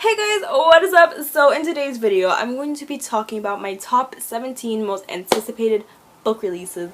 Hey guys, what is up? So in today's video, I'm going to be talking about my top 17 most anticipated book releases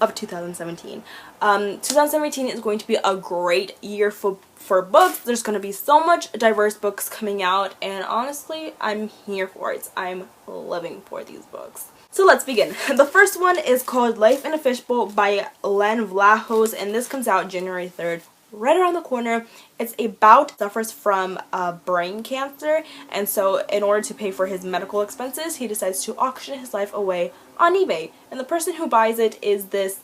of 2017. 2017 is going to be a great year for books. There's going to be so much diverse books coming out, and honestly, I'm here for it. I'm living for these books. So let's begin. The first one is called Life in a Fishbowl by Len Vlahos, and this comes out January 3rd. Right around the corner. It's about suffers from brain cancer, and so in order to pay for his medical expenses, he decides to auction his life away on eBay. And the person who buys it is this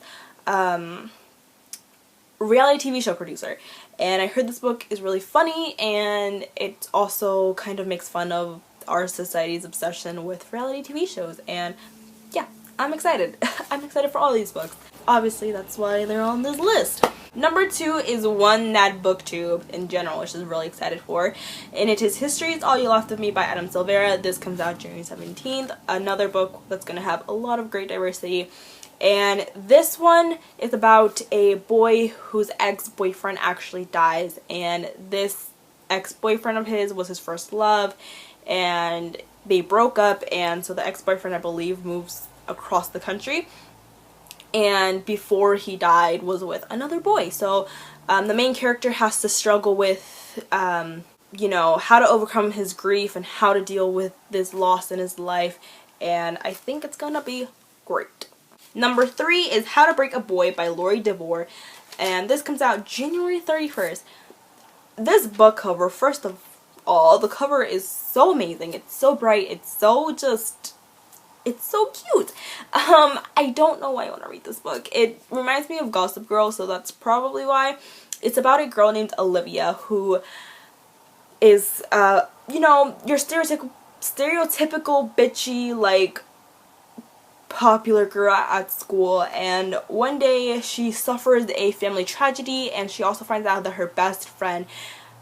reality TV show producer. And I heard this book is really funny, and it also kind of makes fun of our society's obsession with reality TV shows. And yeah, I'm excited. I'm excited for all these books. Obviously, that's why they're on this list. Number 2 is one that BookTube in general, which is really excited for, and it is History is All You Left of Me by Adam Silvera. This comes out January 17th. Another book that's going to have a lot of great diversity. And this one is about a boy whose ex-boyfriend actually dies, and this ex-boyfriend of his was his first love, and they broke up, and so the ex-boyfriend, I believe, moves across the country. And before he died was with another boy. So the main character has to struggle with, you know, how to overcome his grief and how to deal with this loss in his life. And I think it's gonna be great. Number 3 is How to Break a Boy by Lori DeVore. And this comes out January 31st. This book cover, first of all, the cover is so amazing. It's so bright. It's so cute. I don't know why I want to read this book. It reminds me of Gossip Girl, so that's probably why. It's about a girl named Olivia who is, you know, your stereotypical bitchy, like, popular girl at school, and one day she suffers a family tragedy, and she also finds out that her best friend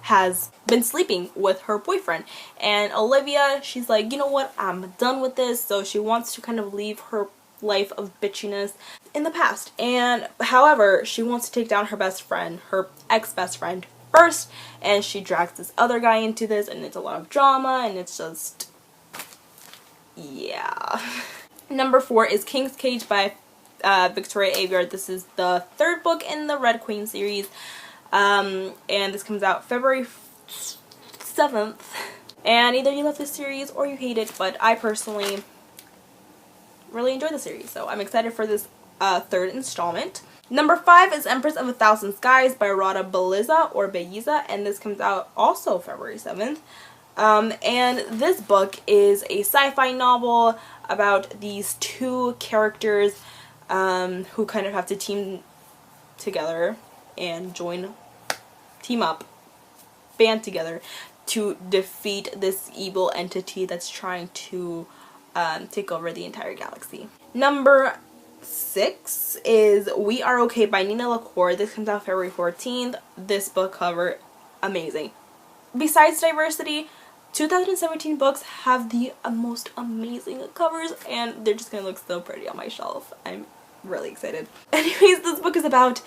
has been sleeping with her boyfriend. And Olivia, she's like, you know what, I'm done with this. So she wants to kind of leave her life of bitchiness in the past. And however, she wants to take down her best friend, her ex-best friend first, and she drags this other guy into this, and it's a lot of drama, and it's just, yeah. Number 4 is King's Cage by Victoria Aveyard. This is the 3rd book in the Red Queen series. And this comes out February 7th. And either you love this series or you hate it, but I personally really enjoy the series, so I'm excited for this 3rd installment. Number 5 is Empress of a Thousand Skies by Rada Belleza, and this comes out also February 7th. And this book is a sci-fi novel about these two characters who kind of have to team together and band together to defeat this evil entity that's trying to take over the entire galaxy. Number 6 is We Are Okay by Nina LaCour. This comes out February 14th. This book cover, amazing. Besides diversity, 2017 books have the most amazing covers, and they're just gonna look so pretty on my shelf. I'm really excited. Anyways, this book is about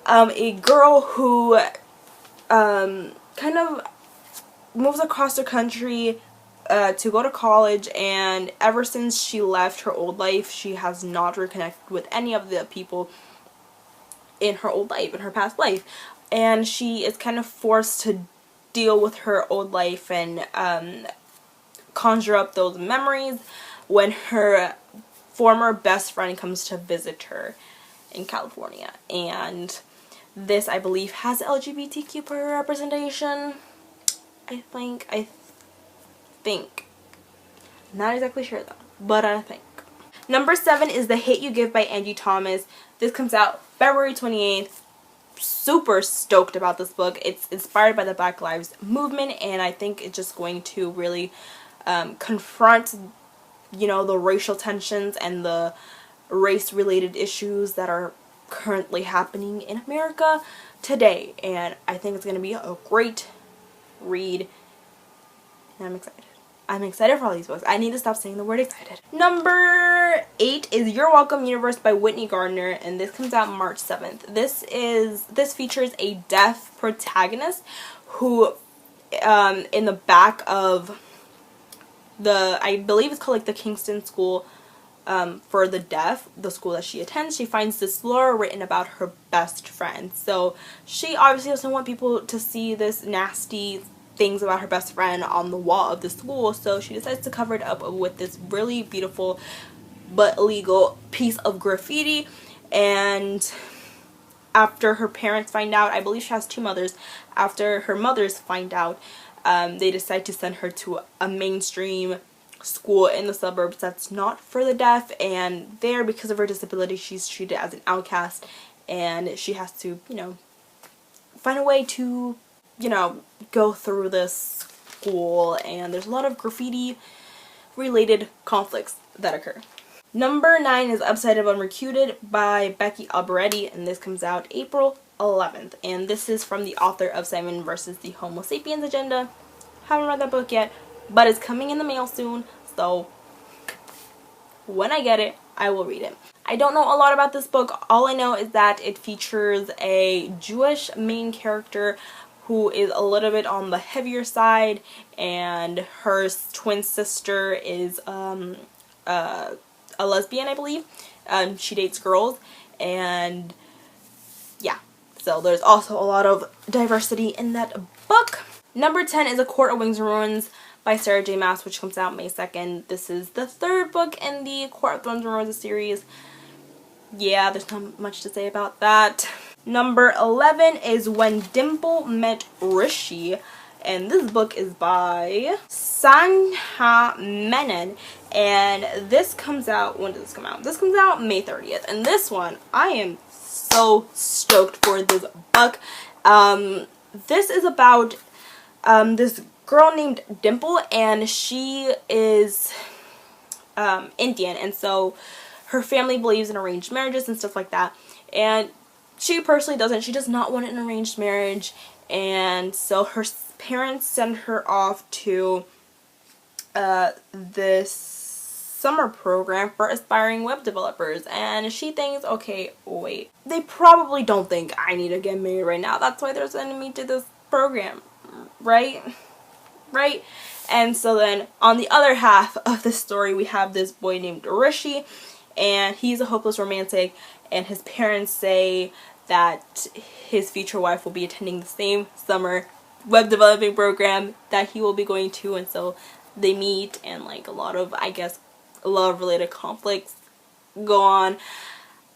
a girl who kind of moves across the country to go to college, and ever since she left her old life, she has not reconnected with any of the people in her old life, in her past life, and she is kind of forced to deal with her old life and conjure up those memories when her former best friend comes to visit her in California. And this, I believe, has LGBTQ representation. I think. Not exactly sure though, but I think. Number 7 is The Hate You Give by Angie Thomas. This comes out February 28th. Super stoked about this book. It's inspired by the Black Lives Movement, and I think it's just going to really confront, you know, the racial tensions and the race-related issues that are currently happening in America today, and I think it's going to be a great read, and I'm excited. I'm excited for all these books. I need to stop saying the word excited. Number 8 is Your Welcome Universe by Whitney Gardner, and this comes out March 7th. This features a deaf protagonist who in the back of the, I believe it's called like the Kingston School for the Deaf, the school that she attends, she finds this lore written about her best friend. So she obviously doesn't want people to see this nasty things about her best friend on the wall of the school, so she decides to cover it up with this really beautiful but illegal piece of graffiti. And after her parents find out, I believe she has two mothers, after her mothers find out, they decide to send her to a mainstream school in the suburbs that's not for the deaf, and there, because of her disability, she's treated as an outcast, and she has to, you know, find a way to, you know, go through this school, and there's a lot of graffiti related conflicts that occur. Number 9 is Upside Down Recuted by Becky Alberetti, and this comes out April 11th, and this is from the author of Simon versus the Homo Sapiens Agenda. Haven't read that book yet, but it's coming in the mail soon, so when I get it, I will read it. I don't know a lot about this book. All I know is that it features a Jewish main character who is a little bit on the heavier side, and her twin sister is a lesbian, I believe. She dates girls, and yeah, so there's also a lot of diversity in that book. Number 10 is A Court of Wings and Ruins by Sarah J. Maas, which comes out May 2nd. This is the third book in the Court of Thorns and Roses series. Yeah, there's not much to say about that. Number 11 is When Dimple Met Brushy, and this book is by Sanha Menon, and this comes out, when does this come out? This comes out May 30th, and this one, I am so stoked for this book. This is about this girl named Dimple, and she is Indian, and so her family believes in arranged marriages and stuff like that, and she personally doesn't. She does not want an arranged marriage, and so her parents send her off to this summer program for aspiring web developers, and she thinks, okay, wait, they probably don't think I need to get married right now, that's why they're sending me to this program, right? And so then on the other half of the story, we have this boy named Rishi, and he's a hopeless romantic, and his parents say that his future wife will be attending the same summer web developing program that he will be going to, and so they meet, and like a lot of, I guess, love related conflicts go on.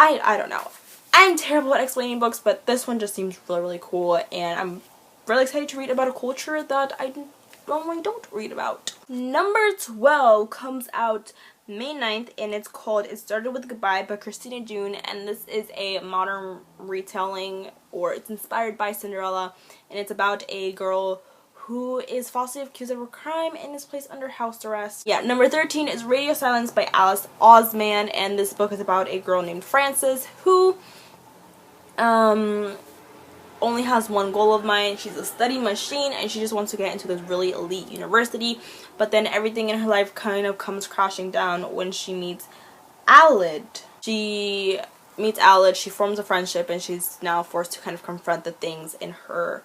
I don't know. I'm terrible at explaining books, but this one just seems really, really cool, and I'm really excited to read about a culture that I normally don't read about. Number 12 comes out May 9th, and it's called It Started With Goodbye by Christina June, and this is a modern retelling, or it's inspired by Cinderella, and it's about a girl who is falsely accused of a crime and is placed under house arrest. Yeah, number 13 is Radio Silence by Alice Oseman, and this book is about a girl named Frances who only has one goal of mind. She's a study machine, and she just wants to get into this really elite university, but then everything in her life kind of comes crashing down when she meets Alid. She meets Alid, she forms a friendship, and she's now forced to kind of confront the things in her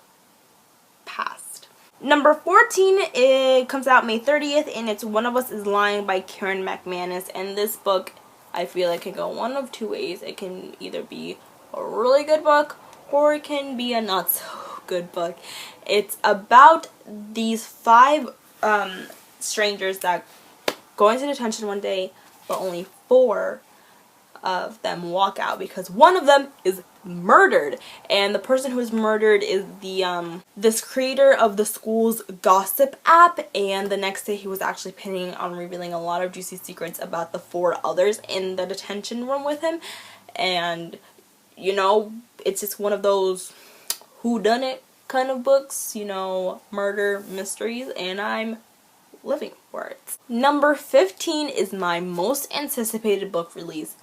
past. Number 14, it comes out May 30th, and it's One of Us is Lying by Karen McManus, and this book, I feel like, can go one of two ways. It can either be a really good book, or it can be a not so good book. It's about these 5 strangers that go into detention one day, but only 4 of them walk out because one of them is murdered, and the person who is murdered is the this creator of the school's gossip app, and the next day he was actually planning on revealing a lot of juicy secrets about the 4 others in the detention room with him. And you know, it's just one of those whodunit kind of books, you know, murder mysteries, and I'm living for it. Number 15 is my most anticipated book release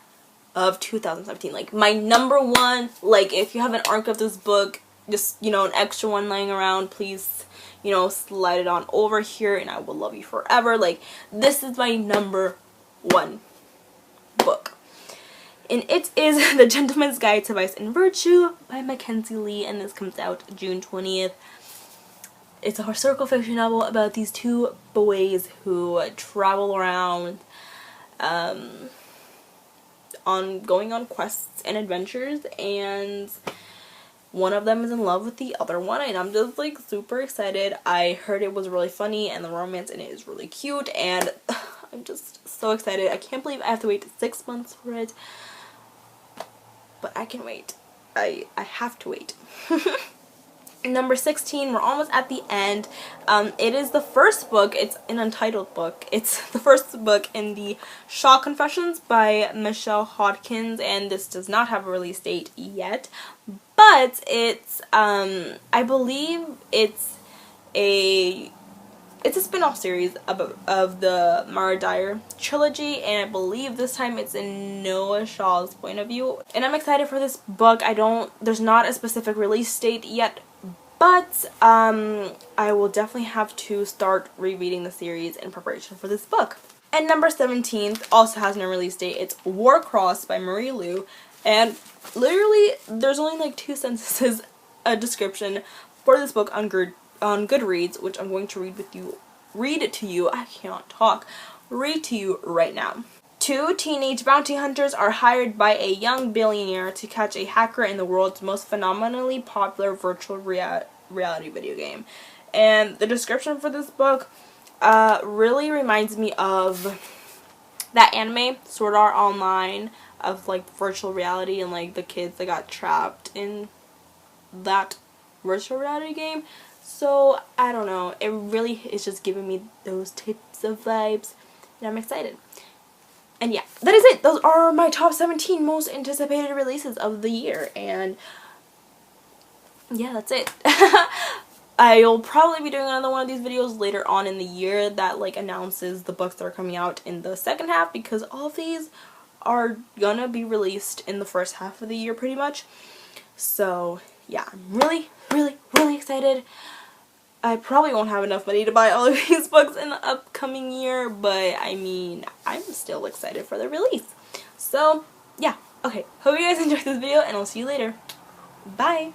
of 2017. Like, my number one, like, if you have an arc of this book, just, you know, an extra one lying around, please, you know, slide it on over here, and I will love you forever. Like, this is my number 1 book. And it is The Gentleman's Guide to Vice and Virtue by Mackenzie Lee, and this comes out June 20th. It's a historical fiction novel about these two boys who travel around going on quests and adventures, and one of them is in love with the other one, and I'm just like super excited. I heard it was really funny and the romance in it is really cute, and I'm just so excited. I can't believe I have to wait 6 months for it, but I can wait. I have to wait. Number 16, we're almost at the end. It is the first book, it's an untitled book. It's the first book in the Shah Confessions by Michelle Hodkins, and this does not have a release date yet. But it's, I believe it's a spin-off series of the Mara Dyer trilogy, and I believe this time it's in Noah Shaw's point of view. And I'm excited for this book. There's not a specific release date yet, but I will definitely have to start rereading the series in preparation for this book. And number 17 also has no release date. It's Warcross by Marie Lu, and literally there's only like 2 sentences a description for this book on Goodreads, which I'm going to read to you right now. 2 teenage bounty hunters are hired by a young billionaire to catch a hacker in the world's most phenomenally popular virtual reality video game. And the description for this book really reminds me of that anime, Sword Art Online, of like virtual reality and like the kids that got trapped in that virtual reality game. So, I don't know, it really is just giving me those types of vibes, and I'm excited. And yeah, that is it. Those are my top 17 most anticipated releases of the year, and yeah, that's it. I'll probably be doing another one of these videos later on in the year that like announces the books that are coming out in the second half, because all of these are gonna be released in the first half of the year pretty much. So yeah, I'm really excited. I probably won't have enough money to buy all of these books in the upcoming year, but I mean, I'm still excited for the release. So yeah, okay, hope you guys enjoyed this video, and I'll see you later. Bye!